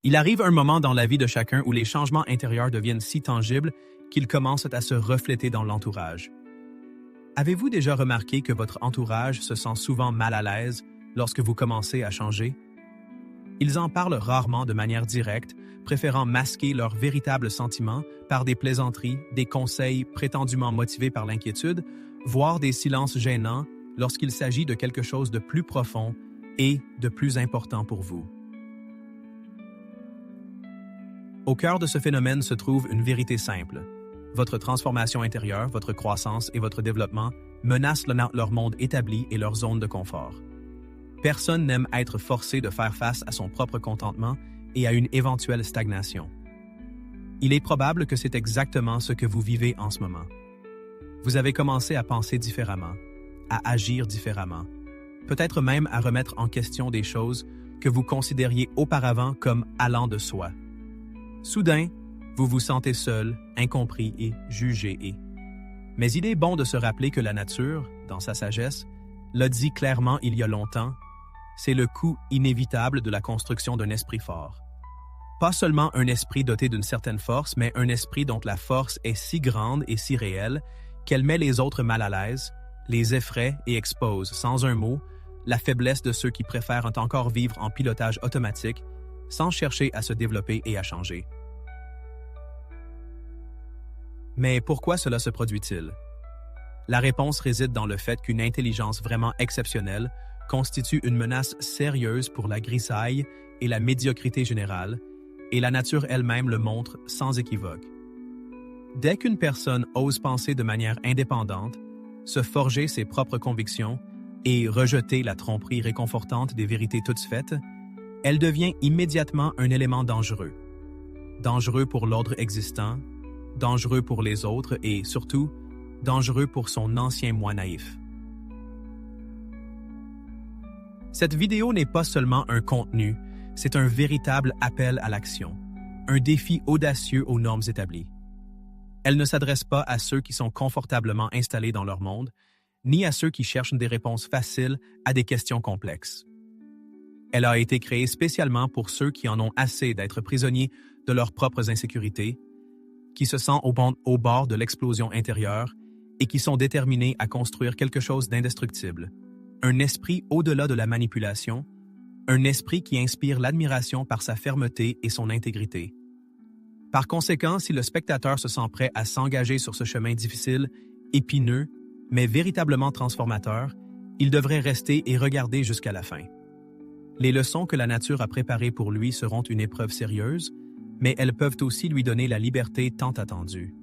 Il arrive un moment dans la vie de chacun où les changements intérieurs deviennent si tangibles qu'ils commencent à se refléter dans l'entourage. Avez-vous déjà remarqué que votre entourage se sent souvent mal à l'aise lorsque vous commencez à changer? Ils en parlent rarement de manière directe, préférant masquer leurs véritables sentiments par des plaisanteries, des conseils prétendument motivés par l'inquiétude, voire des silences gênants lorsqu'il s'agit de quelque chose de plus profond et de plus important pour vous. Au cœur de ce phénomène se trouve une vérité simple. Votre transformation intérieure, votre croissance et votre développement menacent leur monde établi et leur zone de confort. Personne n'aime être forcé de faire face à son propre contentement et à une éventuelle stagnation. Il est probable que c'est exactement ce que vous vivez en ce moment. Vous avez commencé à penser différemment, à agir différemment, peut-être même à remettre en question des choses que vous considériez auparavant comme allant de soi. Soudain, vous vous sentez seul, incompris et jugé. Mais il est bon de se rappeler que la nature, dans sa sagesse, l'a dit clairement il y a longtemps, c'est le coût inévitable de la construction d'un esprit fort. Pas seulement un esprit doté d'une certaine force, mais un esprit dont la force est si grande et si réelle qu'elle met les autres mal à l'aise, les effraie et expose, sans un mot, la faiblesse de ceux qui préfèrent encore vivre en pilotage automatique sans chercher à se développer et à changer. Mais pourquoi cela se produit-il? La réponse réside dans le fait qu'une intelligence vraiment exceptionnelle constitue une menace sérieuse pour la grisaille et la médiocrité générale, et la nature elle-même le montre sans équivoque. Dès qu'une personne ose penser de manière indépendante, se forger ses propres convictions et rejeter la tromperie réconfortante des vérités toutes faites, elle devient immédiatement un élément dangereux. Dangereux pour l'ordre existant, dangereux pour les autres et, surtout, dangereux pour son ancien moi naïf. Cette vidéo n'est pas seulement un contenu, c'est un véritable appel à l'action, un défi audacieux aux normes établies. Elle ne s'adresse pas à ceux qui sont confortablement installés dans leur monde, ni à ceux qui cherchent des réponses faciles à des questions complexes. Elle a été créée spécialement pour ceux qui en ont assez d'être prisonniers de leurs propres insécurités, qui se sentent au bord de l'explosion intérieure et qui sont déterminés à construire quelque chose d'indestructible. Un esprit au-delà de la manipulation, un esprit qui inspire l'admiration par sa fermeté et son intégrité. Par conséquent, si le spectateur se sent prêt à s'engager sur ce chemin difficile, épineux, mais véritablement transformateur, il devrait rester et regarder jusqu'à la fin. Les leçons que la nature a préparées pour lui seront une épreuve sérieuse, mais elles peuvent aussi lui donner la liberté tant attendue.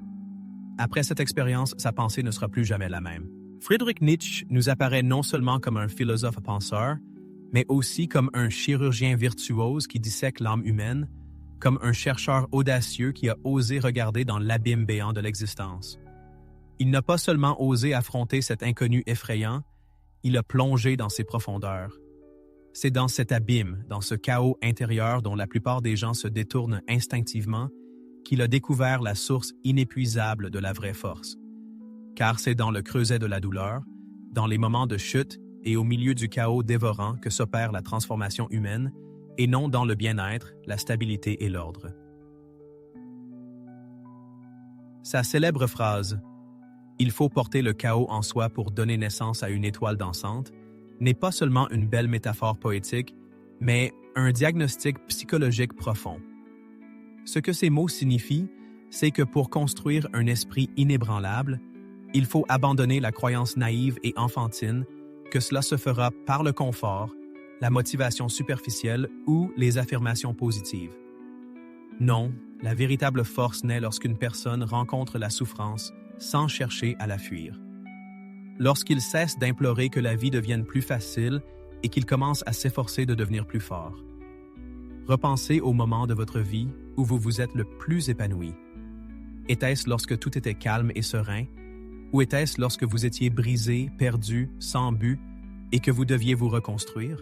Après cette expérience, sa pensée ne sera plus jamais la même. Friedrich Nietzsche nous apparaît non seulement comme un philosophe penseur, mais aussi comme un chirurgien virtuose qui dissèque l'âme humaine, comme un chercheur audacieux qui a osé regarder dans l'abîme béant de l'existence. Il n'a pas seulement osé affronter cet inconnu effrayant, il a plongé dans ses profondeurs. C'est dans cet abîme, dans ce chaos intérieur dont la plupart des gens se détournent instinctivement, qu'il a découvert la source inépuisable de la vraie force. Car c'est dans le creuset de la douleur, dans les moments de chute et au milieu du chaos dévorant que s'opère la transformation humaine, et non dans le bien-être, la stabilité et l'ordre. Sa célèbre phrase « Il faut porter le chaos en soi pour donner naissance à une étoile dansante » n'est pas seulement une belle métaphore poétique, mais un diagnostic psychologique profond. Ce que ces mots signifient, c'est que pour construire un esprit inébranlable, il faut abandonner la croyance naïve et enfantine que cela se fera par le confort, la motivation superficielle ou les affirmations positives. Non, la véritable force naît lorsqu'une personne rencontre la souffrance sans chercher à la fuir. Lorsqu'il cesse d'implorer que la vie devienne plus facile et qu'il commence à s'efforcer de devenir plus fort. Repensez au moment de votre vie où vous vous êtes le plus épanoui. Était-ce lorsque tout était calme et serein, ou était-ce lorsque vous étiez brisé, perdu, sans but, et que vous deviez vous reconstruire?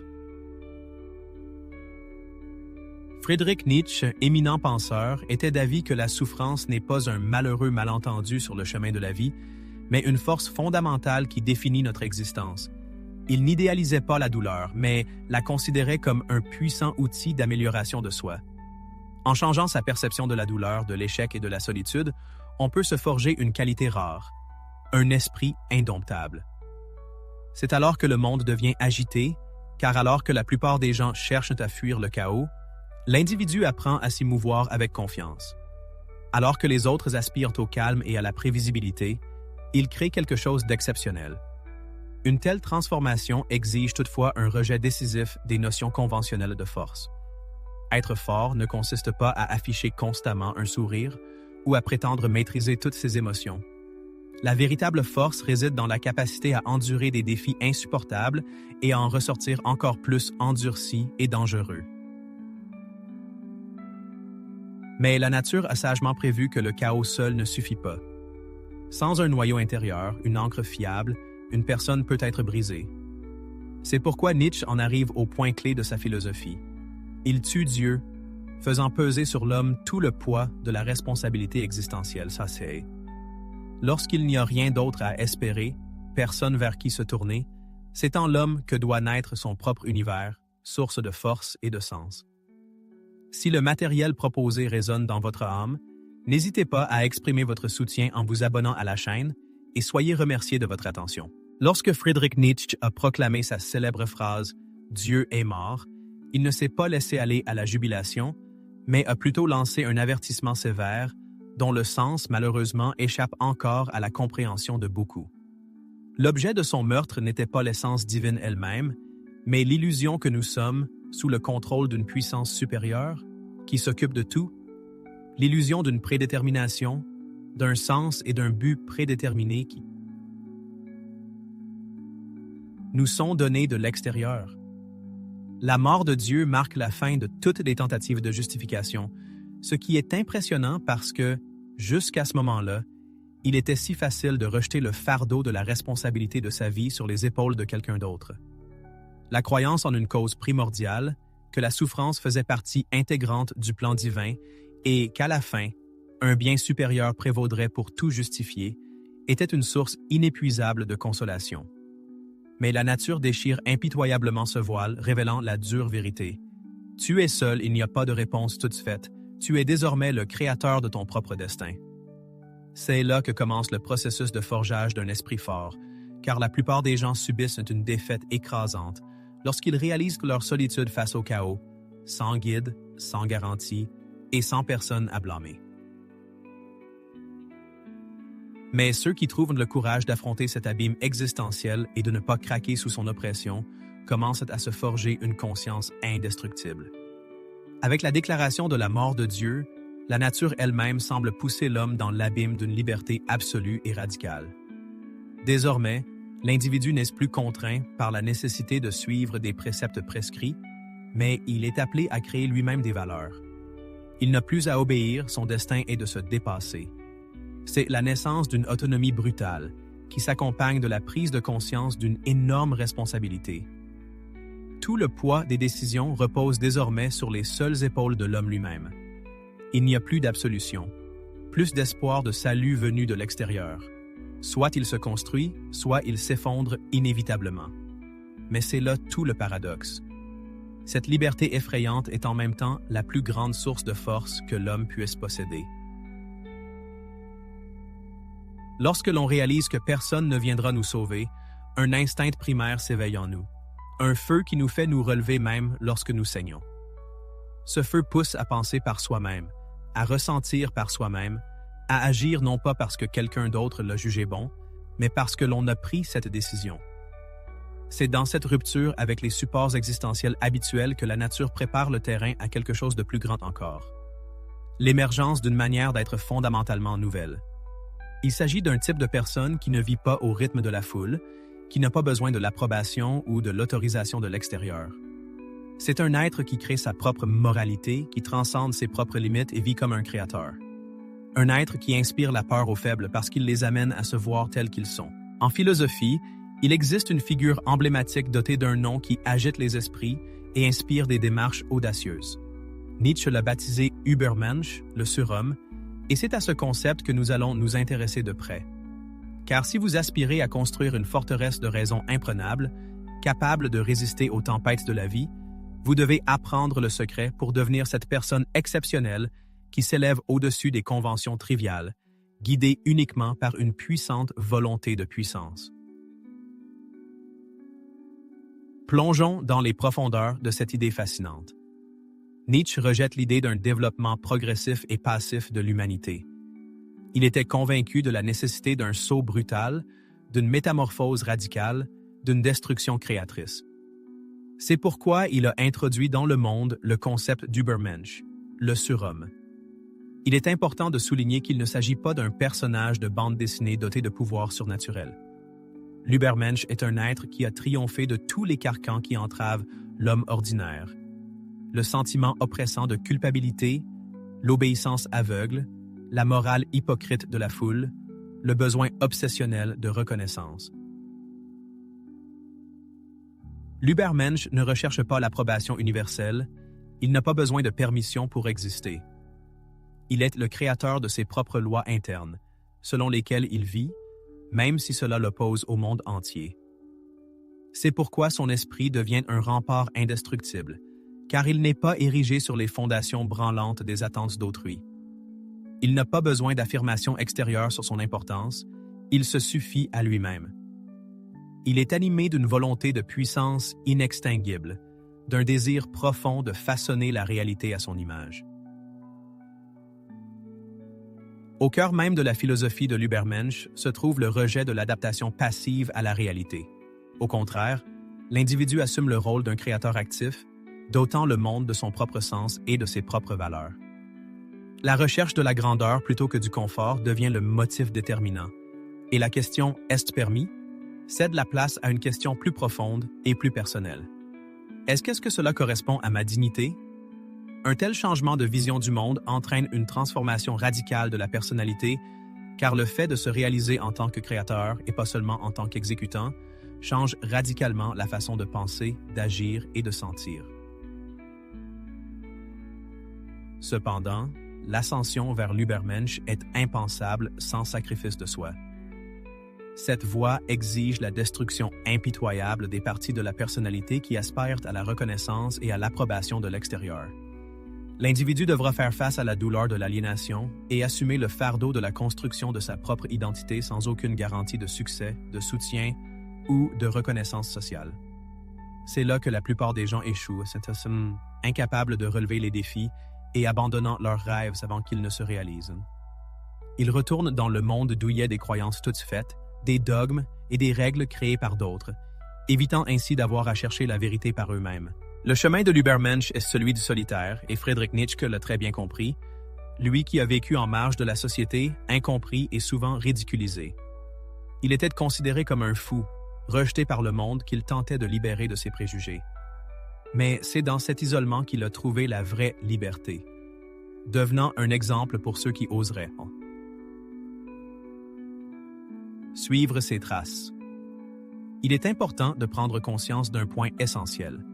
Friedrich Nietzsche, éminent penseur, était d'avis que la souffrance n'est pas un malheureux malentendu sur le chemin de la vie, mais une force fondamentale qui définit notre existence. Il n'idéalisait pas la douleur, mais la considérait comme un puissant outil d'amélioration de soi. En changeant sa perception de la douleur, de l'échec et de la solitude, on peut se forger une qualité rare, un esprit indomptable. C'est alors que le monde devient agité, car alors que la plupart des gens cherchent à fuir le chaos, l'individu apprend à s'y mouvoir avec confiance. Alors que les autres aspirent au calme et à la prévisibilité, il crée quelque chose d'exceptionnel. Une telle transformation exige toutefois un rejet décisif des notions conventionnelles de force. Être fort ne consiste pas à afficher constamment un sourire ou à prétendre maîtriser toutes ses émotions. La véritable force réside dans la capacité à endurer des défis insupportables et à en ressortir encore plus endurci et dangereux. Mais la nature a sagement prévu que le chaos seul ne suffit pas. Sans un noyau intérieur, une ancre fiable, une personne peut être brisée. C'est pourquoi Nietzsche en arrive au point clé de sa philosophie. Il tue Dieu, faisant peser sur l'homme tout le poids de la responsabilité existentielle. Ça, c'est... Lorsqu'il n'y a rien d'autre à espérer, personne vers qui se tourner, c'est en l'homme que doit naître son propre univers, source de force et de sens. Si le matériel proposé résonne dans votre âme, n'hésitez pas à exprimer votre soutien en vous abonnant à la chaîne et soyez remerciés de votre attention. Lorsque Friedrich Nietzsche a proclamé sa célèbre phrase « Dieu est mort », il ne s'est pas laissé aller à la jubilation, mais a plutôt lancé un avertissement sévère dont le sens, malheureusement, échappe encore à la compréhension de beaucoup. L'objet de son meurtre n'était pas l'essence divine elle-même, mais l'illusion que nous sommes sous le contrôle d'une puissance supérieure qui s'occupe de tout, l'illusion d'une prédétermination, d'un sens et d'un but prédéterminés qui nous sont donnés de l'extérieur. La mort de Dieu marque la fin de toutes les tentatives de justification, ce qui est impressionnant parce que, jusqu'à ce moment-là, il était si facile de rejeter le fardeau de la responsabilité de sa vie sur les épaules de quelqu'un d'autre. La croyance en une cause primordiale, que la souffrance faisait partie intégrante du plan divin et qu'à la fin, un bien supérieur prévaudrait pour tout justifier, était une source inépuisable de consolation. Mais la nature déchire impitoyablement ce voile, révélant la dure vérité. Tu es seul, il n'y a pas de réponse toute faite. Tu es désormais le créateur de ton propre destin. C'est là que commence le processus de forgeage d'un esprit fort, car la plupart des gens subissent une défaite écrasante lorsqu'ils réalisent que leur solitude face au chaos, sans guide, sans garantie et sans personne à blâmer. Mais ceux qui trouvent le courage d'affronter cet abîme existentiel et de ne pas craquer sous son oppression commencent à se forger une conscience indestructible. Avec la déclaration de la mort de Dieu, la nature elle-même semble pousser l'homme dans l'abîme d'une liberté absolue et radicale. Désormais, l'individu n'est plus contraint par la nécessité de suivre des préceptes prescrits, mais il est appelé à créer lui-même des valeurs. Il n'a plus à obéir, son destin est de se dépasser. C'est la naissance d'une autonomie brutale, qui s'accompagne de la prise de conscience d'une énorme responsabilité. Tout le poids des décisions repose désormais sur les seules épaules de l'homme lui-même. Il n'y a plus d'absolution, plus d'espoir de salut venu de l'extérieur. Soit il se construit, soit il s'effondre inévitablement. Mais c'est là tout le paradoxe. Cette liberté effrayante est en même temps la plus grande source de force que l'homme puisse posséder. Lorsque l'on réalise que personne ne viendra nous sauver, un instinct primaire s'éveille en nous. Un feu qui nous fait nous relever même lorsque nous saignons. Ce feu pousse à penser par soi-même, à ressentir par soi-même, à agir non pas parce que quelqu'un d'autre l'a jugé bon, mais parce que l'on a pris cette décision. C'est dans cette rupture avec les supports existentiels habituels que la nature prépare le terrain à quelque chose de plus grand encore. L'émergence d'une manière d'être fondamentalement nouvelle. Il s'agit d'un type de personne qui ne vit pas au rythme de la foule, qui n'a pas besoin de l'approbation ou de l'autorisation de l'extérieur. C'est un être qui crée sa propre moralité, qui transcende ses propres limites et vit comme un créateur. Un être qui inspire la peur aux faibles parce qu'il les amène à se voir tels qu'ils sont. En philosophie, il existe une figure emblématique dotée d'un nom qui agite les esprits et inspire des démarches audacieuses. Nietzsche l'a baptisé Übermensch, le surhomme, et c'est à ce concept que nous allons nous intéresser de près. Car si vous aspirez à construire une forteresse de raisons imprenables, capable de résister aux tempêtes de la vie, Vous devez apprendre le secret pour devenir cette personne exceptionnelle qui s'élève au-dessus des conventions triviales, guidée uniquement par une puissante volonté de puissance. Plongeons dans les profondeurs de cette idée fascinante. Nietzsche rejette l'idée d'un développement progressif et passif de l'humanité. Il était convaincu de la nécessité d'un saut brutal, d'une métamorphose radicale, d'une destruction créatrice. C'est pourquoi il a introduit dans le monde le concept d'Übermensch, le surhomme. Il est important de souligner qu'il ne s'agit pas d'un personnage de bande dessinée doté de pouvoirs surnaturels. L'Übermensch est un être qui a triomphé de tous les carcans qui entravent l'homme ordinaire. Le sentiment oppressant de culpabilité, l'obéissance aveugle, la morale hypocrite de la foule, le besoin obsessionnel de reconnaissance. L'Übermensch ne recherche pas l'approbation universelle, il n'a pas besoin de permission pour exister. Il est le créateur de ses propres lois internes, selon lesquelles il vit, même si cela l'oppose au monde entier. C'est pourquoi son esprit devient un rempart indestructible, car il n'est pas érigé sur les fondations branlantes des attentes d'autrui. Il n'a pas besoin d'affirmation extérieure sur son importance, il se suffit à lui-même. Il est animé d'une volonté de puissance inextinguible, d'un désir profond de façonner la réalité à son image. Au cœur même de la philosophie de l'Übermensch se trouve le rejet de l'adaptation passive à la réalité. Au contraire, l'individu assume le rôle d'un créateur actif, dotant le monde de son propre sens et de ses propres valeurs. La recherche de la grandeur plutôt que du confort devient le motif déterminant, et la question « est-ce permis ?» cède la place à une question plus profonde et plus personnelle. Est-ce que cela correspond à ma dignité? Un tel changement de vision du monde entraîne une transformation radicale de la personnalité, car le fait de se réaliser en tant que créateur et pas seulement en tant qu'exécutant change radicalement la façon de penser, d'agir et de sentir. Cependant, l'ascension vers l'Übermensch est impensable sans sacrifice de soi. Cette voie exige la destruction impitoyable des parties de la personnalité qui aspirent à la reconnaissance et à l'approbation de l'extérieur. L'individu devra faire face à la douleur de l'aliénation et assumer le fardeau de la construction de sa propre identité sans aucune garantie de succès, de soutien ou de reconnaissance sociale. C'est là que la plupart des gens échouent, incapables de relever les défis et abandonnant leurs rêves avant qu'ils ne se réalisent. Ils retournent dans le monde douillet des croyances toutes faites, des dogmes et des règles créées par d'autres, évitant ainsi d'avoir à chercher la vérité par eux-mêmes. Le chemin de l'Übermensch est celui du solitaire, et Friedrich Nietzsche l'a très bien compris, lui qui a vécu en marge de la société, incompris et souvent ridiculisé. Il était considéré comme un fou, rejeté par le monde qu'il tentait de libérer de ses préjugés. Mais c'est dans cet isolement qu'il a trouvé la vraie liberté, devenant un exemple pour ceux qui oseraient. Suivre ses traces. Il est important de prendre conscience d'un point essentiel.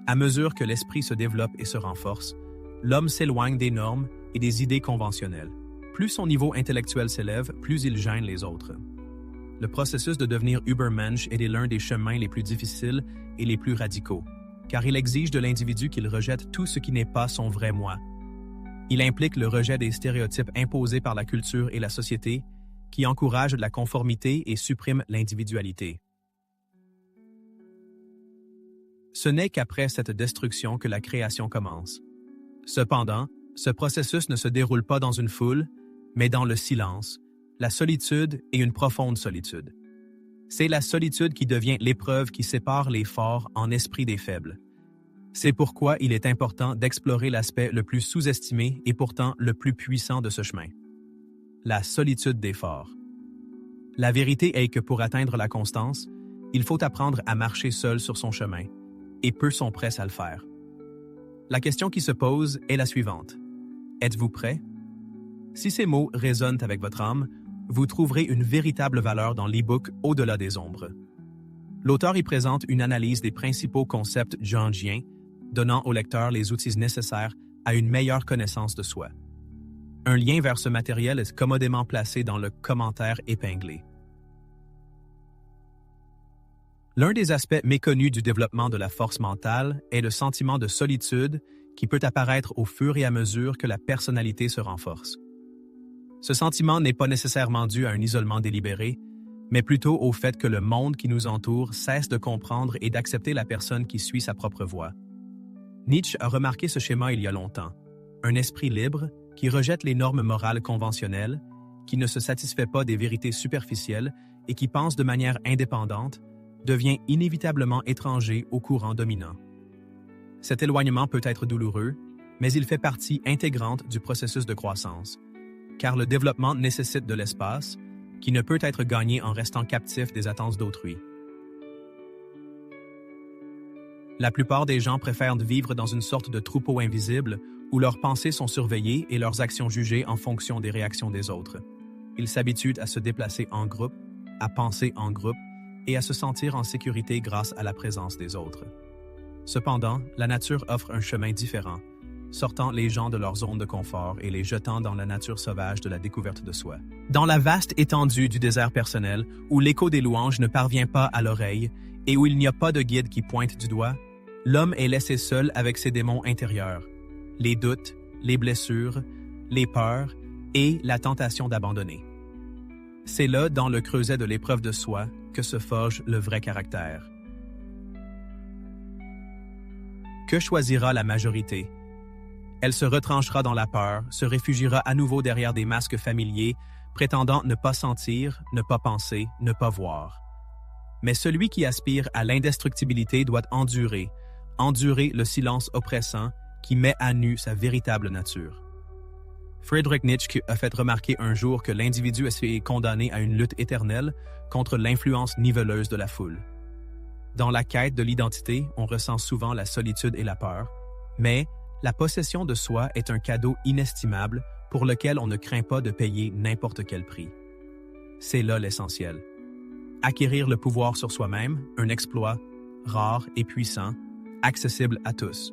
À mesure que l'esprit se développe et se renforce, l'homme s'éloigne des normes et des idées conventionnelles. Plus son niveau intellectuel s'élève, plus il gêne les autres. Le processus de devenir Übermensch est l'un des chemins les plus difficiles et les plus radicaux, car il exige de l'individu qu'il rejette tout ce qui n'est pas son vrai moi. Il implique le rejet des stéréotypes imposés par la culture et la société, qui encouragent la conformité et suppriment l'individualité. Ce n'est qu'après cette destruction que la création commence. Cependant, ce processus ne se déroule pas dans une foule, mais dans le silence, la solitude et une profonde solitude. C'est la solitude qui devient l'épreuve qui sépare les forts en esprit des faibles. C'est pourquoi il est important d'explorer l'aspect le plus sous-estimé et pourtant le plus puissant de ce chemin. La solitude des forts. La vérité est que pour atteindre la constance, il faut apprendre à marcher seul sur son chemin, et peu sont prêts à le faire. La question qui se pose est la suivante. Êtes-vous prêt? Si ces mots résonnent avec votre âme, vous trouverez une véritable valeur dans l'e-book Au-delà des ombres. L'auteur y présente une analyse des principaux concepts jungiens, donnant au lecteur les outils nécessaires à une meilleure connaissance de soi. Un lien vers ce matériel est commodément placé dans le commentaire épinglé. L'un des aspects méconnus du développement de la force mentale est le sentiment de solitude qui peut apparaître au fur et à mesure que la personnalité se renforce. Ce sentiment n'est pas nécessairement dû à un isolement délibéré, mais plutôt au fait que le monde qui nous entoure cesse de comprendre et d'accepter la personne qui suit sa propre voie. Nietzsche a remarqué ce schéma il y a longtemps. Un esprit libre qui rejette les normes morales conventionnelles, qui ne se satisfait pas des vérités superficielles et qui pense de manière indépendante, devient inévitablement étranger au courant dominant. Cet éloignement peut être douloureux, mais il fait partie intégrante du processus de croissance, car le développement nécessite de l'espace, qui ne peut être gagné en restant captif des attentes d'autrui. La plupart des gens préfèrent vivre dans une sorte de troupeau invisible où leurs pensées sont surveillées et leurs actions jugées en fonction des réactions des autres. Ils s'habituent à se déplacer en groupe, à penser en groupe et à se sentir en sécurité grâce à la présence des autres. Cependant, la nature offre un chemin différent, sortant les gens de leur zone de confort et les jetant dans la nature sauvage de la découverte de soi. Dans la vaste étendue du désert personnel, où l'écho des louanges ne parvient pas à l'oreille et où il n'y a pas de guide qui pointe du doigt, l'homme est laissé seul avec ses démons intérieurs, les doutes, les blessures, les peurs et la tentation d'abandonner. C'est là, dans le creuset de l'épreuve de soi, que se forge le vrai caractère. Que choisira la majorité? Elle se retranchera dans la peur, se réfugiera à nouveau derrière des masques familiers, prétendant ne pas sentir, ne pas penser, ne pas voir. Mais celui qui aspire à l'indestructibilité doit endurer le silence oppressant qui met à nu sa véritable nature. Friedrich Nietzsche a fait remarquer un jour que l'individu est condamné à une lutte éternelle contre l'influence niveleuse de la foule. Dans la quête de l'identité, on ressent souvent la solitude et la peur, mais la possession de soi est un cadeau inestimable pour lequel on ne craint pas de payer n'importe quel prix. C'est là l'essentiel. Acquérir le pouvoir sur soi-même, un exploit rare et puissant, accessible à tous.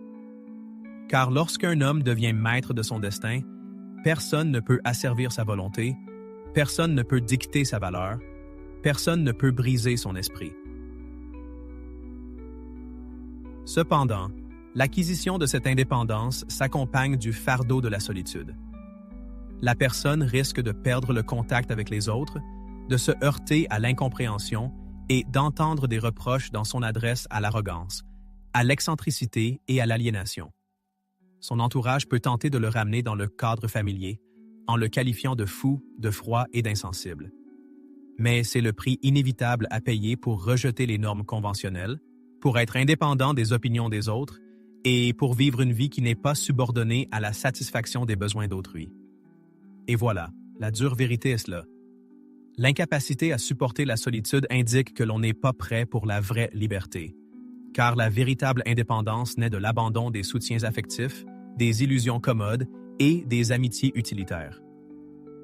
Car lorsqu'un homme devient maître de son destin, personne ne peut asservir sa volonté, personne ne peut dicter sa valeur, personne ne peut briser son esprit. Cependant, l'acquisition de cette indépendance s'accompagne du fardeau de la solitude. La personne risque de perdre le contact avec les autres, de se heurter à l'incompréhension et d'entendre des reproches dans son adresse à l'arrogance, à l'excentricité et à l'aliénation. Son entourage peut tenter de le ramener dans le cadre familier, en le qualifiant de fou, de froid et d'insensible. Mais c'est le prix inévitable à payer pour rejeter les normes conventionnelles, pour être indépendant des opinions des autres et pour vivre une vie qui n'est pas subordonnée à la satisfaction des besoins d'autrui. Et voilà, la dure vérité est cela. L'incapacité à supporter la solitude indique que l'on n'est pas prêt pour la vraie liberté, car la véritable indépendance naît de l'abandon des soutiens affectifs, des illusions commodes et des amitiés utilitaires.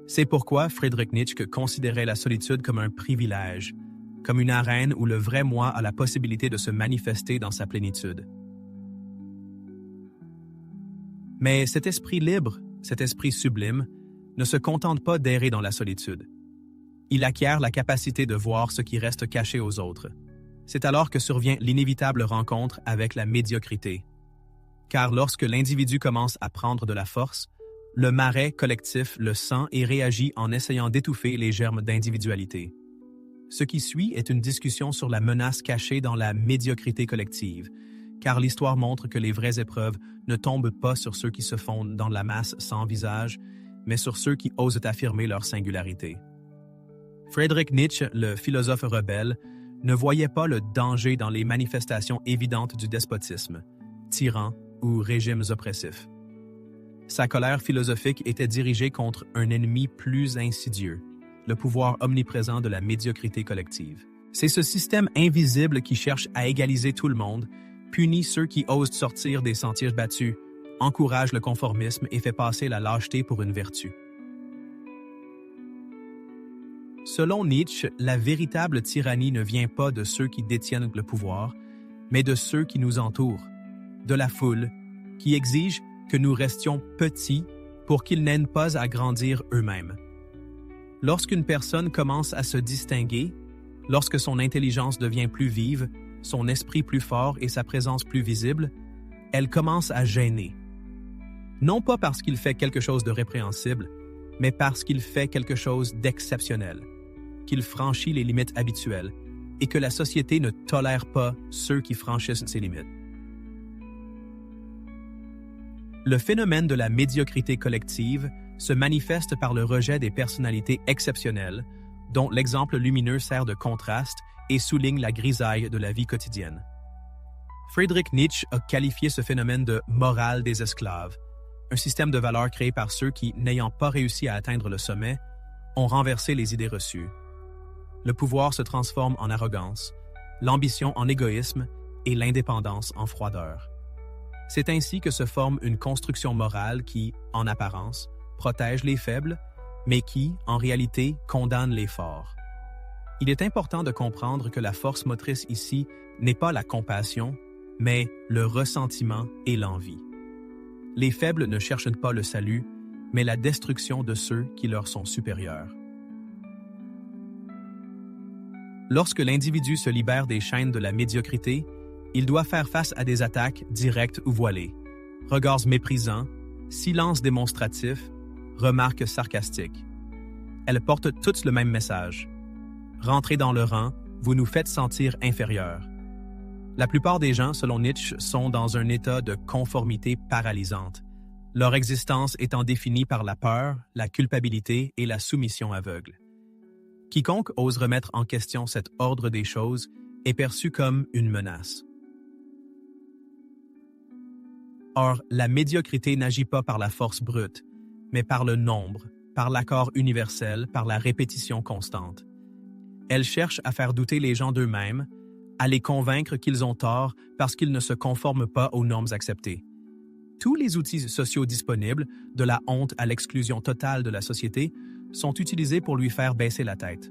C'est pourquoi Friedrich Nietzsche considérait la solitude comme un privilège, comme une arène où le vrai moi a la possibilité de se manifester dans sa plénitude. Mais cet esprit libre, cet esprit sublime, ne se contente pas d'errer dans la solitude. Il acquiert la capacité de voir ce qui reste caché aux autres. C'est alors que survient l'inévitable rencontre avec la médiocrité. Car lorsque l'individu commence à prendre de la force, le marais collectif le sent et réagit en essayant d'étouffer les germes d'individualité. Ce qui suit est une discussion sur la menace cachée dans la médiocrité collective, car l'histoire montre que les vraies épreuves ne tombent pas sur ceux qui se fondent dans la masse sans visage, mais sur ceux qui osent affirmer leur singularité. Friedrich Nietzsche, le philosophe rebelle, ne voyait pas le danger dans les manifestations évidentes du despotisme, tyran ou régimes oppressifs. Sa colère philosophique était dirigée contre un ennemi plus insidieux, le pouvoir omniprésent de la médiocrité collective. C'est ce système invisible qui cherche à égaliser tout le monde, punit ceux qui osent sortir des sentiers battus, encourage le conformisme et fait passer la lâcheté pour une vertu. Selon Nietzsche, la véritable tyrannie ne vient pas de ceux qui détiennent le pouvoir, mais de ceux qui nous entourent, de la foule, qui exige que nous restions petits pour qu'ils n'aient pas à grandir eux-mêmes. Lorsqu'une personne commence à se distinguer, Lorsque son intelligence devient plus vive, son esprit plus fort et sa présence plus visible, elle commence à gêner. Non pas parce qu'il fait quelque chose de répréhensible, mais parce qu'il fait quelque chose d'exceptionnel, qu'il franchit les limites habituelles et que la société ne tolère pas ceux qui franchissent ces limites. Le phénomène de la médiocrité collective se manifeste par le rejet des personnalités exceptionnelles, dont l'exemple lumineux sert de contraste et souligne la grisaille de la vie quotidienne. Friedrich Nietzsche a qualifié ce phénomène de « morale des esclaves », un système de valeurs créé par ceux qui, n'ayant pas réussi à atteindre le sommet, ont renversé les idées reçues. Le pouvoir se transforme en arrogance, l'ambition en égoïsme et l'indépendance en froideur. C'est ainsi que se forme une construction morale qui, en apparence, protège les faibles, mais qui, en réalité, condamne les forts. Il est important de comprendre que la force motrice ici n'est pas la compassion, mais le ressentiment et l'envie. Les faibles ne cherchent pas le salut, mais la destruction de ceux qui leur sont supérieurs. Lorsque l'individu se libère des chaînes de la médiocrité, il doit faire face à des attaques directes ou voilées, regards méprisants, silence démonstratif, remarques sarcastiques. Elles portent toutes le même message. Rentrez dans le rang, vous nous faites sentir inférieurs. La plupart des gens, selon Nietzsche, sont dans un état de conformité paralysante, leur existence étant définie par la peur, la culpabilité et la soumission aveugle. Quiconque ose remettre en question cet ordre des choses est perçu comme une menace. Or, la médiocrité n'agit pas par la force brute, mais par le nombre, par l'accord universel, par la répétition constante. Elle cherche à faire douter les gens d'eux-mêmes, à les convaincre qu'ils ont tort parce qu'ils ne se conforment pas aux normes acceptées. Tous les outils sociaux disponibles, de la honte à l'exclusion totale de la société, sont utilisés pour lui faire baisser la tête.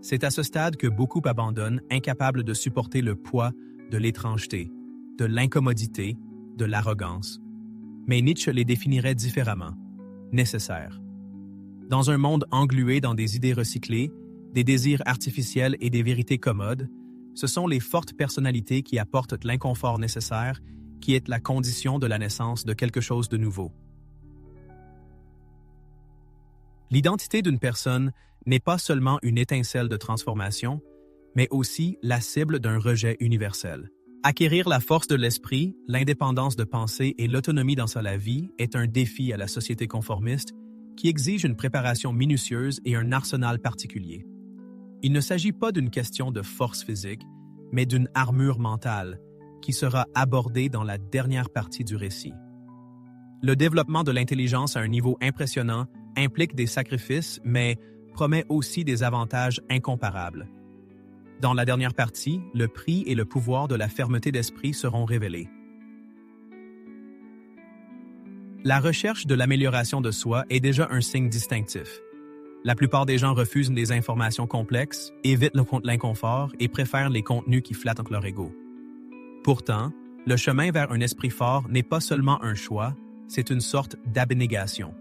C'est à ce stade que beaucoup abandonnent, incapables de supporter le poids de l'étrangeté, de l'incommodité, de l'arrogance. Mais Nietzsche les définirait différemment, nécessaires. Dans un monde englué dans des idées recyclées, des désirs artificiels et des vérités commodes, ce sont les fortes personnalités qui apportent l'inconfort nécessaire, qui est la condition de la naissance de quelque chose de nouveau. L'identité d'une personne n'est pas seulement une étincelle de transformation, mais aussi la cible d'un rejet universel. Acquérir la force de l'esprit, l'indépendance de pensée et l'autonomie dans sa vie est un défi à la société conformiste qui exige une préparation minutieuse et un arsenal particulier. Il ne s'agit pas d'une question de force physique, mais d'une armure mentale qui sera abordée dans la dernière partie du récit. Le développement de l'intelligence à un niveau impressionnant implique des sacrifices, mais promet aussi des avantages incomparables. Dans la dernière partie, le prix et le pouvoir de la fermeté d'esprit seront révélés. La recherche de l'amélioration de soi est déjà un signe distinctif. La plupart des gens refusent des informations complexes, évitent l'inconfort et préfèrent les contenus qui flattent leur ego. Pourtant, le chemin vers un esprit fort n'est pas seulement un choix, c'est une sorte d'abnégation.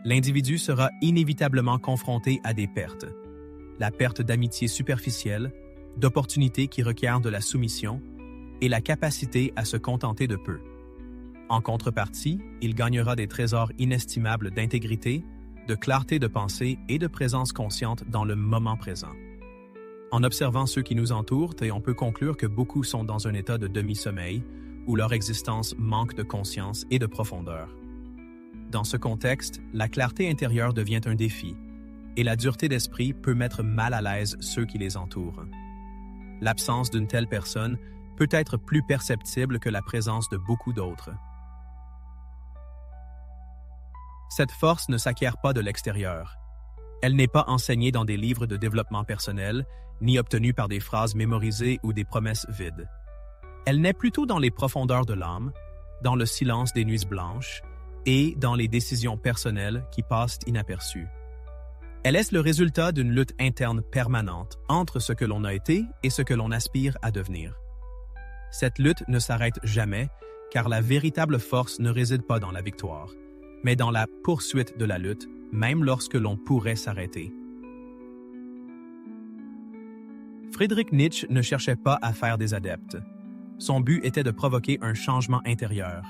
L'individu sera inévitablement confronté à des pertes. La perte d'amitié superficielle, d'opportunités qui requièrent de la soumission et la capacité à se contenter de peu. En contrepartie, il gagnera des trésors inestimables d'intégrité, de clarté de pensée et de présence consciente dans le moment présent. En observant ceux qui nous entourent, on peut conclure que beaucoup sont dans un état de demi-sommeil, où leur existence manque de conscience et de profondeur. Dans ce contexte, la clarté intérieure devient un défi, et la dureté d'esprit peut mettre mal à l'aise ceux qui les entourent. L'absence d'une telle personne peut être plus perceptible que la présence de beaucoup d'autres. Cette force ne s'acquiert pas de l'extérieur. Elle n'est pas enseignée dans des livres de développement personnel, ni obtenue par des phrases mémorisées ou des promesses vides. Elle naît plutôt dans les profondeurs de l'âme, dans le silence des nuits blanches et dans les décisions personnelles qui passent inaperçues. Elle est le résultat d'une lutte interne permanente entre ce que l'on a été et ce que l'on aspire à devenir. Cette lutte ne s'arrête jamais, car la véritable force ne réside pas dans la victoire, mais dans la poursuite de la lutte, même lorsque l'on pourrait s'arrêter. Friedrich Nietzsche ne cherchait pas à faire des adeptes. Son but était de provoquer un changement intérieur.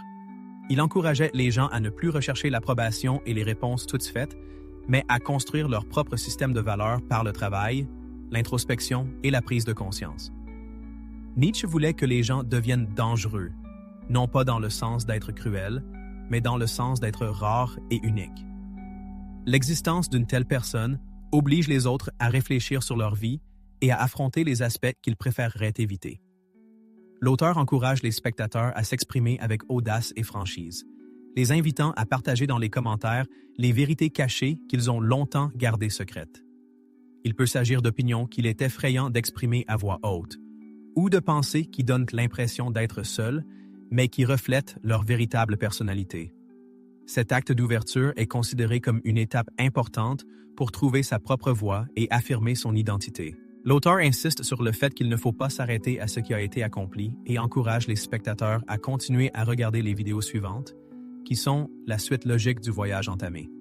Il encourageait les gens à ne plus rechercher l'approbation et les réponses toutes faites, mais à construire leur propre système de valeurs par le travail, l'introspection et la prise de conscience. Nietzsche voulait que les gens deviennent dangereux, non pas dans le sens d'être cruel, mais dans le sens d'être rare et unique. L'existence d'une telle personne oblige les autres à réfléchir sur leur vie et à affronter les aspects qu'ils préféreraient éviter. L'auteur encourage les spectateurs à s'exprimer avec audace et franchise, les invitant à partager dans les commentaires les vérités cachées qu'ils ont longtemps gardées secrètes. Il peut s'agir d'opinions qu'il est effrayant d'exprimer à voix haute, ou de pensées qui donnent l'impression d'être seuls, mais qui reflètent leur véritable personnalité. Cet acte d'ouverture est considéré comme une étape importante pour trouver sa propre voix et affirmer son identité. L'auteur insiste sur le fait qu'il ne faut pas s'arrêter à ce qui a été accompli et encourage les spectateurs à continuer à regarder les vidéos suivantes, qui sont la suite logique du voyage entamé.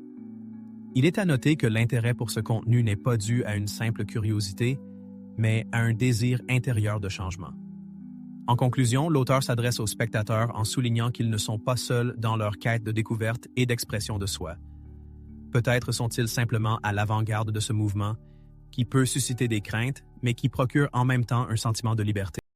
Il est à noter que l'intérêt pour ce contenu n'est pas dû à une simple curiosité, mais à un désir intérieur de changement. En conclusion, l'auteur s'adresse aux spectateurs en soulignant qu'ils ne sont pas seuls dans leur quête de découverte et d'expression de soi. Peut-être sont-ils simplement à l'avant-garde de ce mouvement qui peut susciter des craintes, mais qui procure en même temps un sentiment de liberté.